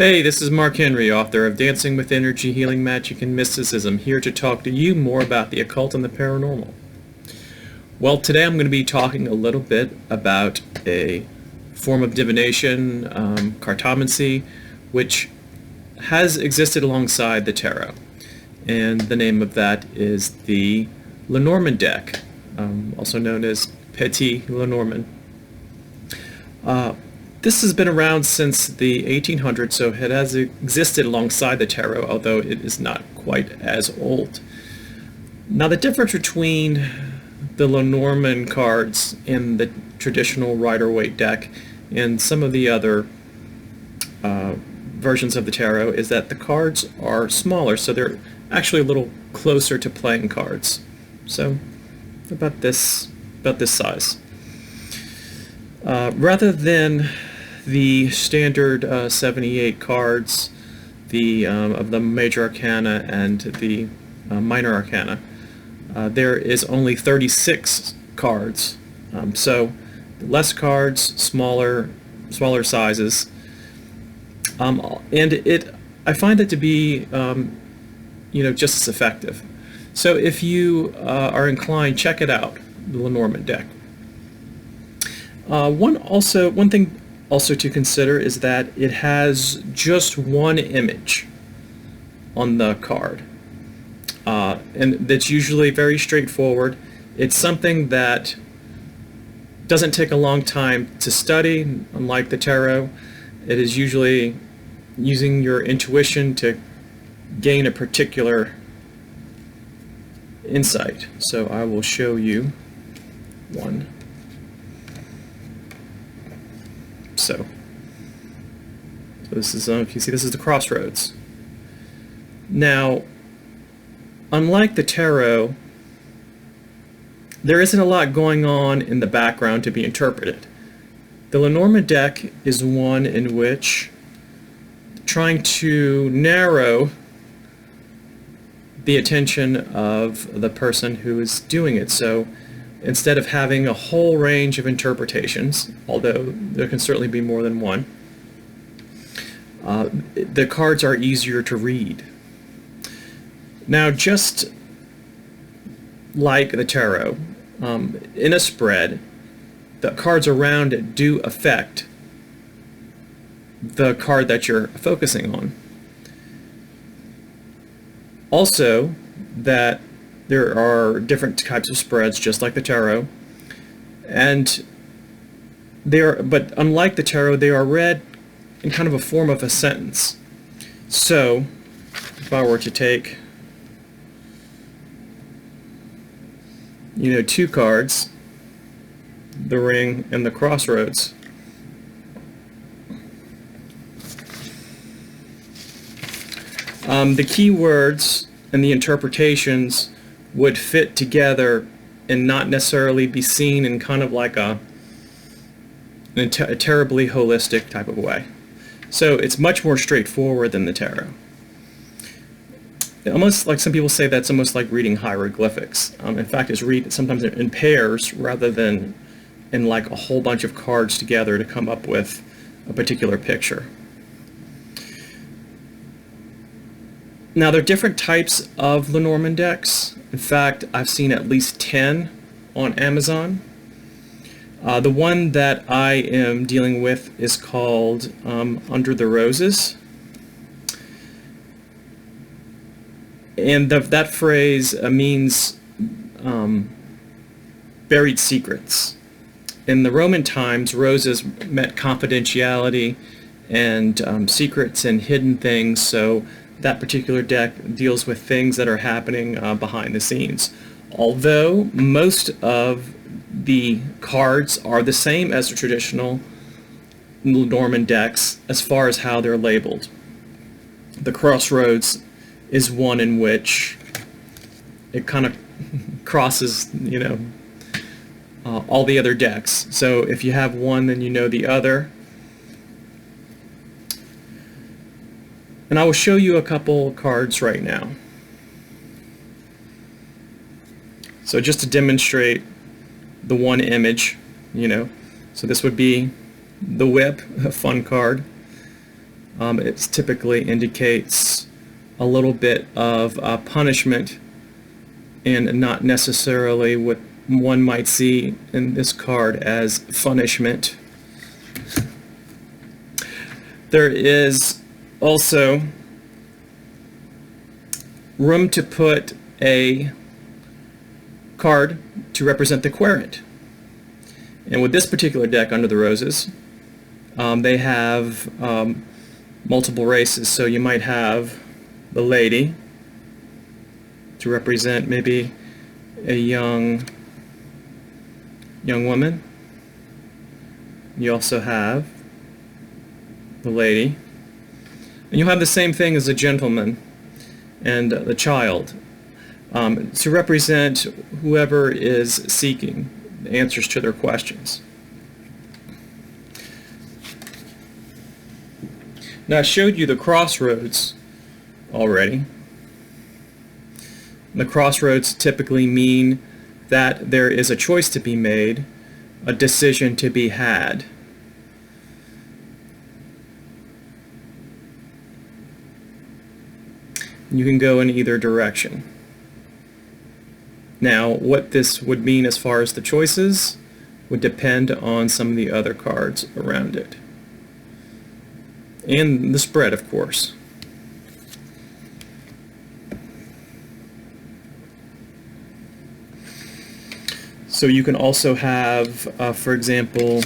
Hey, this is Mark Henry, author of Dancing with Energy, Healing Magic, and Mysticism, here to talk to you more about the occult and the paranormal. Well, today I'm going to be talking a little bit about a form of divination, cartomancy, which has existed alongside the tarot. And the name of that is the Lenormand Deck, also known as Petit Lenormand. This has been around since the 1800s, so it has existed alongside the tarot, although it is not quite as old. Now, the difference between the Lenormand cards and the traditional Rider-Waite deck and some of the other versions of the tarot is that the cards are smaller, so they're actually a little closer to playing cards. So, about this size. Rather than the standard 78 cards, of the major arcana and the minor arcana, there is only 36 cards. So less cards, smaller sizes, and I find it to be just as effective. So if you are inclined, check it out, the Lenormand deck. One thing also to consider is that it has just one image on the card, and that's usually very straightforward. It's something that doesn't take a long time to study, unlike the tarot. It is usually using your intuition to gain a particular insight. So I will show you one. So this is, if you see, this is the Crossroads. Now, unlike the tarot, there isn't a lot going on in the background to be interpreted. The Lenormand deck is one in which trying to narrow the attention of the person who is doing it. So instead of having a whole range of interpretations, although there can certainly be more than one, the cards are easier to read. Now, just like the tarot, in a spread, the cards around it do affect the card that you're focusing on. Also, that there are different types of spreads, just like the tarot, but unlike the tarot, they are read in kind of a form of a sentence. So, if I were to take, two cards, the Ring and the Crossroads, the key words and the interpretations would fit together and not necessarily be seen in kind of like a terribly holistic type of way. So it's much more straightforward than the tarot. Almost like some people say, that's almost like reading hieroglyphics. In fact, it's read sometimes in pairs rather than in like a whole bunch of cards together to come up with a particular picture. Now, there are different types of Lenormand decks. In fact, I've seen at least 10 on Amazon. The one that I am dealing with is called Under the Roses. And that phrase means buried secrets. In the Roman times, roses meant confidentiality and secrets and hidden things, so that particular deck deals with things that are happening behind the scenes. Although most of the cards are the same as the traditional Lenormand decks as far as how they're labeled. The Crossroads is one in which it kind of crosses, all the other decks. So if you have one, then you know the other. And I will show you a couple cards right now. So just to demonstrate the one image, So this would be the Whip, a fun card. it typically indicates a little bit of punishment, and not necessarily what one might see in this card as punishment. There is also room to put a card to represent the Querent. And with this particular deck, Under the Roses, they have multiple races. So you might have the lady to represent maybe a young woman. You also have the lady. And you'll have the same thing as the gentleman and the child, to represent whoever is seeking answers to their questions. Now, I showed you the crossroads already. The crossroads typically mean that there is a choice to be made, a decision to be had. You can go in either direction. Now, what this would mean as far as the choices would depend on some of the other cards around it. And the spread, of course. So you can also have, for example,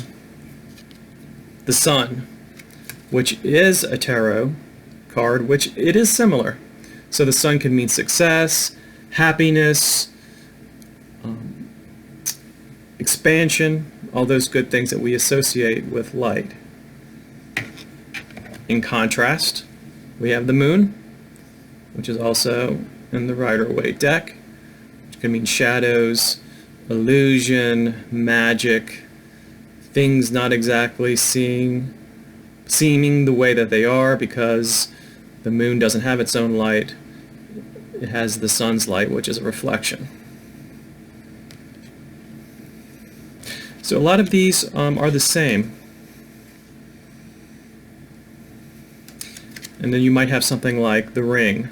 the Sun, which is a tarot card, which it is similar. So the Sun can mean success, happiness, expansion, all those good things that we associate with light. In contrast, we have the Moon, which is also in the Rider-Waite deck, which can mean shadows, illusion, magic, things not exactly seeming the way that they are, because the Moon doesn't have its own light. It has the Sun's light, which is a reflection. So a lot of these are the same. And then you might have something like the Ring,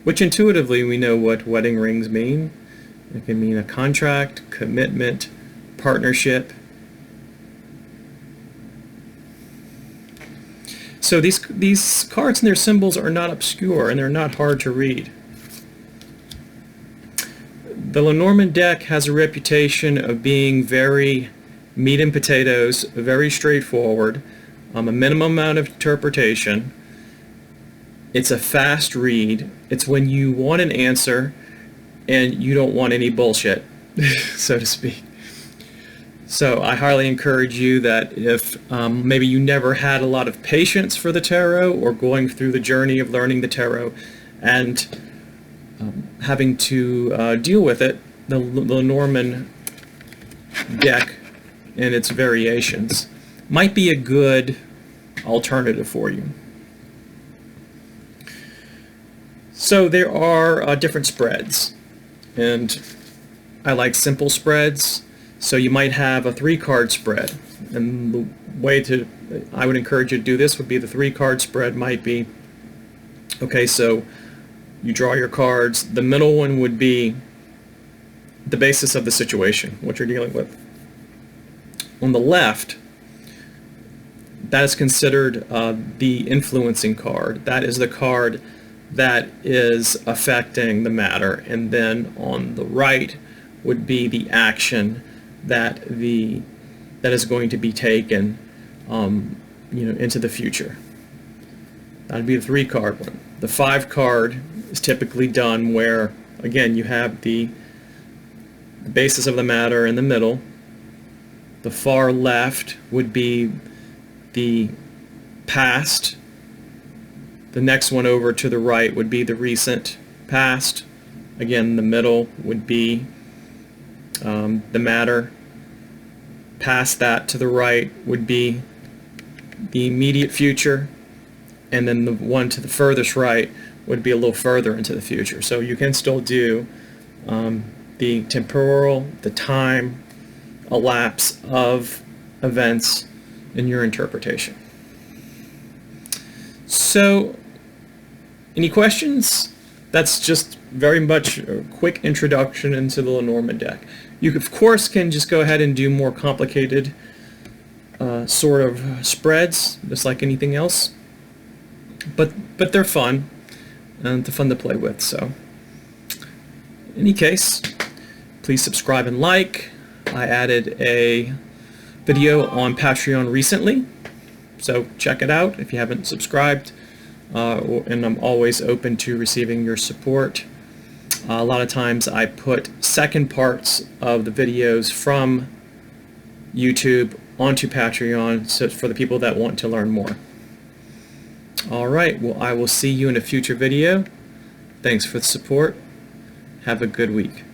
which intuitively we know what wedding rings mean. It can mean a contract, commitment, partnership. So these cards and their symbols are not obscure, and they're not hard to read. The Lenormand deck has a reputation of being very meat and potatoes, very straightforward, a minimum amount of interpretation. It's a fast read. It's when you want an answer and you don't want any bullshit, so to speak. So I highly encourage you that if maybe you never had a lot of patience for the tarot, or going through the journey of learning the tarot and having to deal with it, the Lenormand deck and its variations might be a good alternative for you. So there are different spreads, and I like simple spreads. So you might have a 3-card spread, and the way I would encourage you to do this would be the 3-card spread might be, okay, so you draw your cards. The middle one would be the basis of the situation, what you're dealing with. On the left, that is considered the influencing card. That is the card that is affecting the matter. And then on the right would be the action that is going to be taken into the future. That would be the 3-card one. The 5-card is typically done where, again, you have the basis of the matter in the middle. The far left would be the past. The next one over to the right would be the recent past. Again, the middle would be the matter. Past that to the right would be the immediate future, and then the one to the furthest right would be a little further into the future. So you can still do the temporal, the time elapse of events in your interpretation. So, any questions? That's just very much a quick introduction into the Lenormand deck. You, of course, can just go ahead and do more complicated sort of spreads, just like anything else. But they're fun, and they're fun to play with. So, in any case, please subscribe and like. I added a video on Patreon recently, so check it out if you haven't subscribed. And I'm always open to receiving your support. A lot of times I put second parts of the videos from YouTube onto Patreon, so for the people that want to learn more. Alright, well, I will see you in a future video. Thanks for the support. Have a good week.